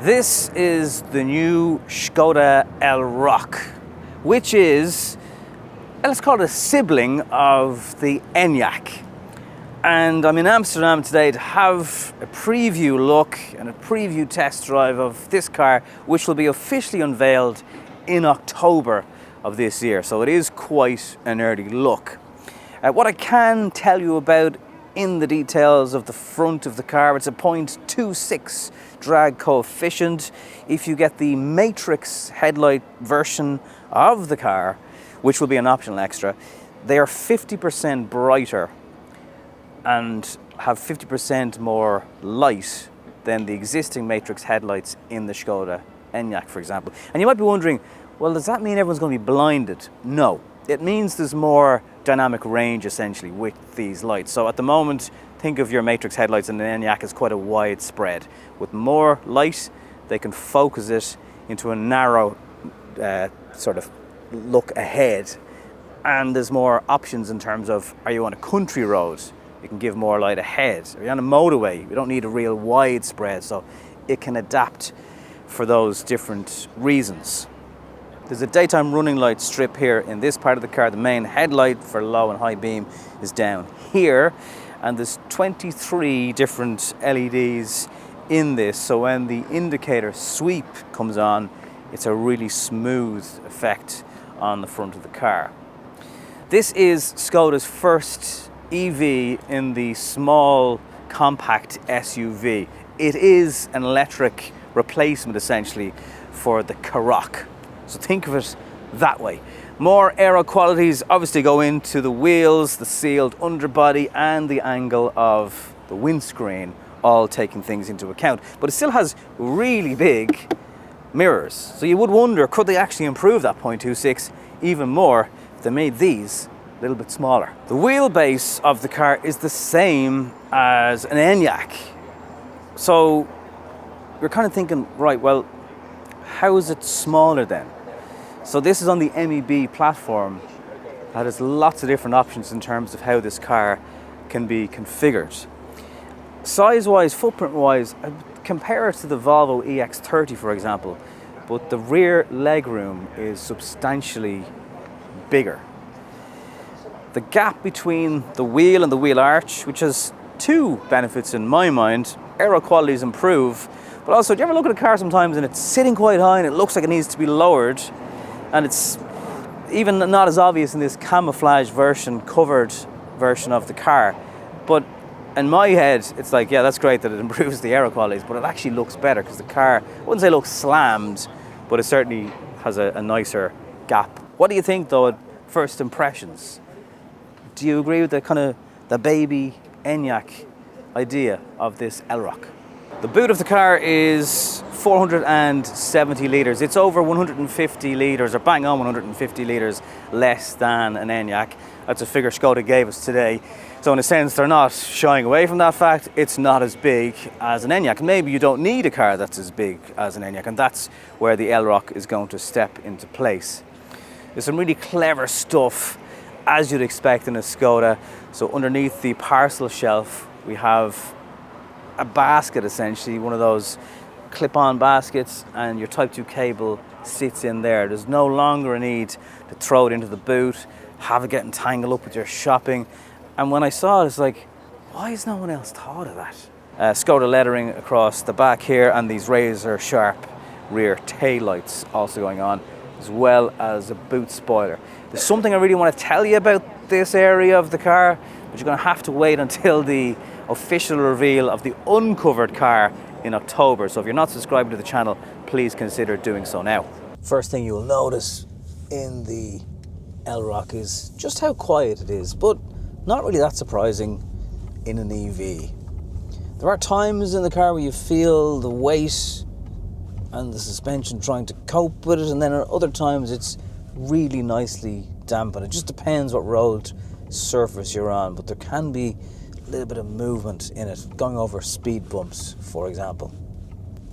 This is the new Škoda Elroq, which is, let's call it a sibling of the Enyaq. And I'm in Amsterdam today to have a preview look and a preview test drive of this car, which will be officially unveiled in October of this year. So it is quite an early look. What I can tell you about in the details of the front of the car, it's a 0.26 drag coefficient. If you get the matrix headlight version of the car, which will be an optional extra, they are 50% brighter and have 50% more light than the existing matrix headlights in the Škoda Enyaq, for example. And you might be wondering, well, does that mean everyone's going to be blinded? No, it means there's more dynamic range essentially with these lights. So at the moment, think of your matrix headlights in an Enyaq as quite a wide spread. With more light, they can focus it into a narrow sort of look ahead. And there's more options in terms of, are you on a country road? You can give more light ahead. Are you on a motorway? You don't need a real wide spread, so it can adapt for those different reasons. There's a daytime running light strip here in this part of the car. The main headlight for low and high beam is down here, and there's 23 different LEDs in this, so when the indicator sweep comes on, it's a really smooth effect on the front of the car. This is Skoda's first EV in the small compact SUV. It is an electric replacement essentially for the Elroq. So think of it that way. More aero qualities obviously go into the wheels, the sealed underbody, and the angle of the windscreen, all taking things into account. But it still has really big mirrors. So you would wonder, could they actually improve that 0.26 even more if they made these a little bit smaller? The wheelbase of the car is the same as an Enyaq. So you're kind of thinking, right, well, how is it smaller then? So this is on the MEB platform that has lots of different options in terms of how this car can be configured. Size-wise, footprint-wise, I would compare it to the Volvo EX30, for example, but the rear legroom is substantially bigger. The gap between the wheel and the wheel arch, which has two benefits in my mind, aero qualities improve, but also, do you ever look at a car sometimes and it's sitting quite high and it looks like it needs to be lowered, and it's even not as obvious in this camouflage version, covered version of the car. But in my head, it's like, yeah, that's great that it improves the aero qualities, but it actually looks better because the car, I wouldn't say looks slammed, but it certainly has a nicer gap. What do you think though at first impressions? Do you agree with the kind of the baby Enyaq idea of this Elroq? The boot of the car is 470 litres. It's over 150 litres, or bang on 150 litres less than an Enyaq. That's a figure Skoda gave us today. So in a sense, they're not shying away from that fact. It's not as big as an Enyaq. Maybe you don't need a car that's as big as an Enyaq, and that's where the Elroq is going to step into place. There's some really clever stuff, as you'd expect in a Skoda. So underneath the parcel shelf, we have a basket, essentially, one of those clip-on baskets, and your Type 2 cable sits in there. There's no longer a need to throw it into the boot, have it get entangled up with your shopping. And when I saw it, it's like, why has no one else thought of that? Skoda lettering across the back here, and these razor sharp rear tail lights also going on, as well as a boot spoiler. There's something I really want to tell you about this area of the car, but you're going to have to wait until the official reveal of the uncovered car in October. So if you're not subscribed to the channel, please consider doing so now. First thing you'll notice in the Elroq is just how quiet it is, but not really that surprising in an EV. There are times in the car where you feel the weight and the suspension trying to cope with it, and then at other times it's really nicely dampened. It just depends what road surface you're on, but there can be a little bit of movement in it, going over speed bumps, for example.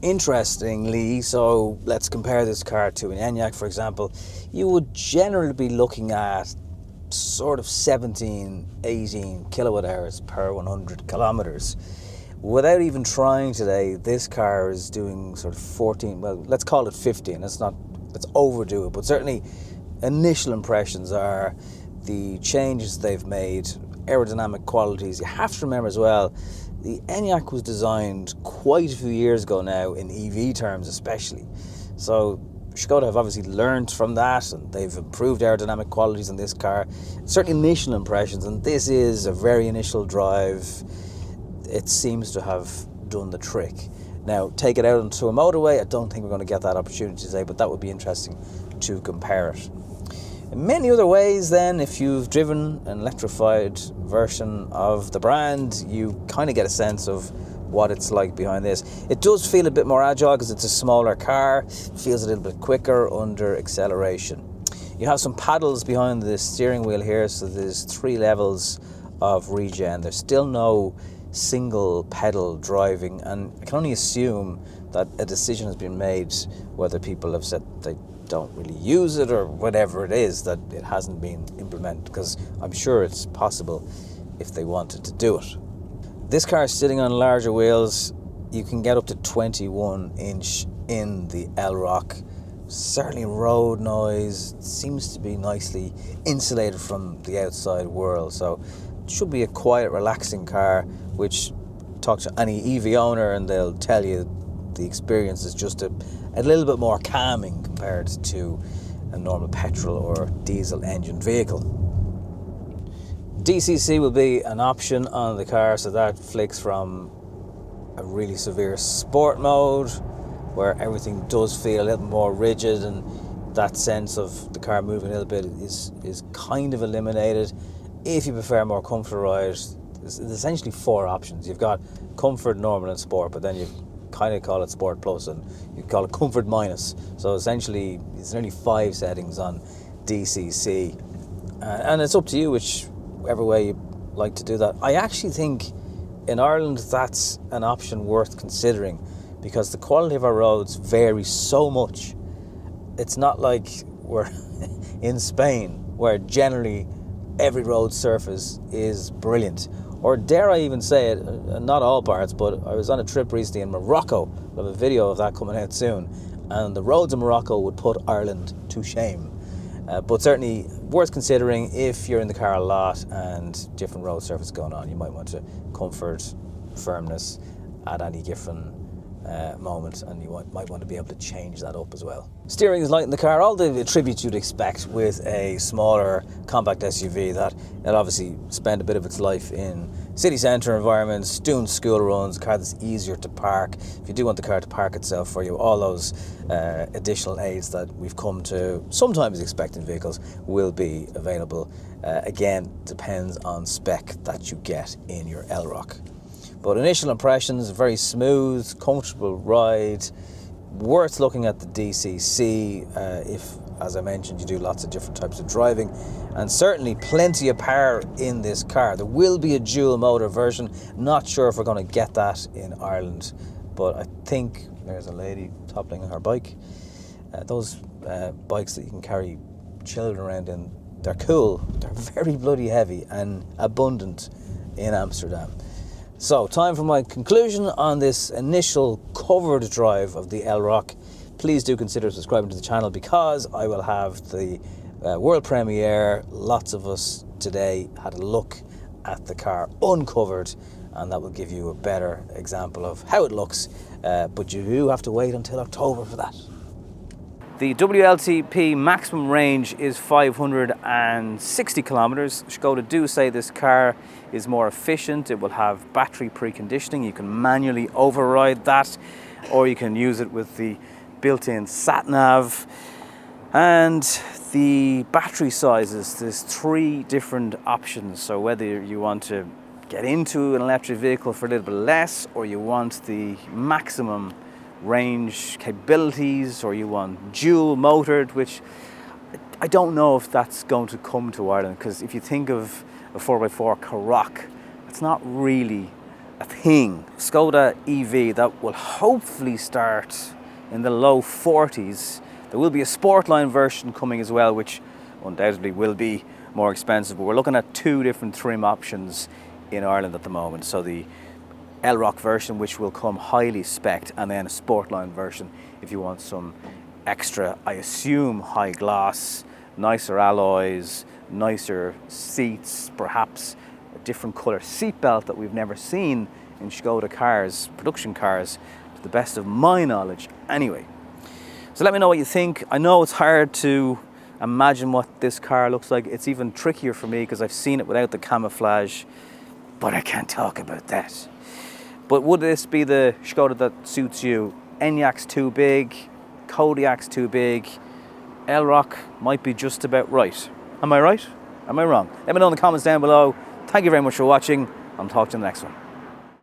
Interestingly, so let's compare this car to an Enyaq, for example, you would generally be looking at sort of 17, 18 kilowatt hours per 100 kilometers. Without even trying today, this car is doing sort of 14, well, let's call it 15. Let's overdo it, but certainly initial impressions are the changes they've made, aerodynamic qualities. You have to remember as well, the Enyaq was designed quite a few years ago now, in EV terms especially. So Škoda have obviously learned from that, and they've improved aerodynamic qualities in this car. Certainly initial impressions, and this is a very initial drive. It seems to have done the trick. Now, take it out onto a motorway, I don't think we're going to get that opportunity today, but that would be interesting to compare it. In many other ways then, if you've driven an electrified version of the brand, you kind of get a sense of what it's like behind this. It does feel a bit more agile because it's a smaller car, feels a little bit quicker under acceleration. You have some paddles behind the steering wheel here, so there's 3 levels of regen. There's still no single pedal driving, and I can only assume that a decision has been made, whether people have said they don't really use it or whatever it is, that it hasn't been implemented, because I'm sure it's possible if they wanted to do it. This car is sitting on larger wheels. You can get up to 21-inch in the Elroq. Certainly road noise seems to be nicely insulated from the outside world, so it should be a quiet, relaxing car, which talk to any EV owner and they'll tell you the experience is just a little bit more calming compared to a normal petrol or diesel engine vehicle. DCC will be an option on the car, so that flicks from a really severe sport mode where everything does feel a little more rigid, and that sense of the car moving a little bit is kind of eliminated. If you prefer a more comfort ride, there's essentially 4 options. You've got comfort, normal and sport, but then you kind of call it sport plus and you call it comfort minus. So essentially it's nearly 5 settings on DCC, and it's up to you whichever way you like to do that. I actually think in Ireland that's an option worth considering, because the quality of our roads vary so much. It's not like we're in Spain, where generally every road surface is brilliant. Or dare I even say it, not all parts, but I was on a trip recently in Morocco. We'll have a video of that coming out soon. And the roads in Morocco would put Ireland to shame. But certainly worth considering if you're in the car a lot and different road surface going on. You might want to comfort, firmness at any given moment, and you might want to be able to change that up as well. Steering is light in the car, all the attributes you'd expect with a smaller compact SUV that it'll obviously spend a bit of its life in city centre environments, doing school runs, a car that's easier to park. If you do want the car to park itself for you, all those additional aids that we've come to sometimes expect in vehicles will be available. Again, depends on spec that you get in your Elroq. But initial impressions, very smooth, comfortable ride. Worth looking at the DCC if, as I mentioned, you do lots of different types of driving. And certainly plenty of power in this car. There will be a dual motor version. Not sure if we're going to get that in Ireland, but I think there's a lady toppling on her bike. Those bikes that you can carry children around in, they're cool. They're very bloody heavy and abundant in Amsterdam. So, time for my conclusion on this initial covered drive of the Elroq. Please do consider subscribing to the channel, because I will have the world premiere. Lots of us today had a look at the car uncovered, and that will give you a better example of how it looks. But you do have to wait until October for that. The WLTP maximum range is 560 kilometers. Škoda do say this car is more efficient. It will have battery preconditioning. You can manually override that, or you can use it with the built-in sat-nav. And the battery sizes, there's 3 different options. So whether you want to get into an electric vehicle for a little bit less, or you want the maximum range capabilities, or you want dual motored, which I don't know if that's going to come to Ireland, because if you think of a 4x4 Karoq, it's not really a thing. Skoda EV that will hopefully start in the low 40s. There will be a Sportline version coming as well, which undoubtedly will be more expensive, but we're looking at 2 different trim options in Ireland at the moment. So the Elroq version, which will come highly spec'd, and then a Sportline version if you want some extra, I assume, high gloss, nicer alloys, nicer seats, perhaps a different colour seat belt that we've never seen in Škoda cars, production cars, to the best of my knowledge anyway. So let me know what you think. I know it's hard to imagine what this car looks like. It's even trickier for me because I've seen it without the camouflage, but I can't talk about that. But would this be the Škoda that suits you? Enyaq's too big, Kodiaq's too big, Elroq might be just about right. Am I right? Am I wrong? Let me know in the comments down below. Thank you very much for watching. I'll talk to you in the next one.